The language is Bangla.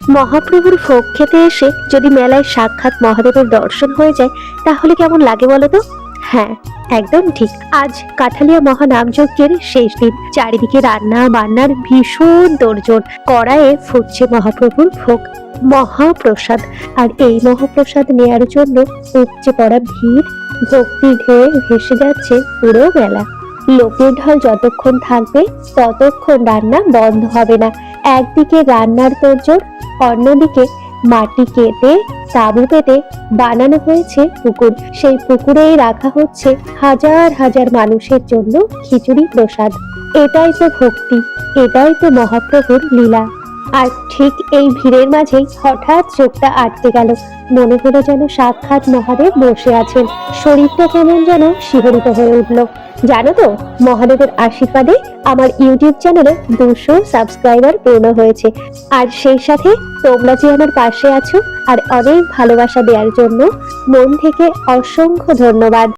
মহাপ্রভুর ভোগ খেতে এসে যদি মেলায় সাক্ষাৎ মহাদেবের দর্শন হয়ে যায় তাহলে কেমন লাগে বলো তো? হ্যাঁ, একদম ঠিক। আজ কাঠালিয়া মহানামযজ্ঞের শেষ দিন, চারিদিকে রান্না বান্নার ভীষণ তোড়জোড়। কড়াইয়ে ফুটছে মহাপ্রভুর ভোগ, মহাপ্রসাদ। আর এই মহাপ্রসাদ নেয়ার জন্য উপচে পড়া ভিড়, ভক্তি ঢেউ ভেসে যাচ্ছে পুরো মেলা। লোকের ঢল যতক্ষণ থাকবে ততক্ষণ রান্না বন্ধ হবে না। একদিকে রান্নার তোড়জোড়, অন্যদিকে মাটি কেটে তাঁবু পেতে বানানো হয়েছে পুকুর। সেই পুকুরেই রাখা হচ্ছে হাজার হাজার মানুষের জন্য খিচুড়ি প্রসাদ। এটাই তো ভক্তি, এটাই তো মহাপ্রভুর লীলা। আর ঠিক এই ভিড়ের মাঝেই হঠাৎ চোখটা আটকে গেল। মনে হলো যেন সাক্ষাৎ মহাদেব বসে আছেন। শরীরটা কেমন যেন শিহরিত হয়ে উঠল। জানো তো, মহাদেবের আশীর্বাদে আমার ইউটিউব চ্যানেলে 200 সাবস্ক্রাইবার পূর্ণ হয়েছে। আর সেই সাথে তোমরা যে আমার পাশে আছো আর অনেক ভালোবাসা দেওয়ার জন্য মন থেকে অসংখ্য ধন্যবাদ।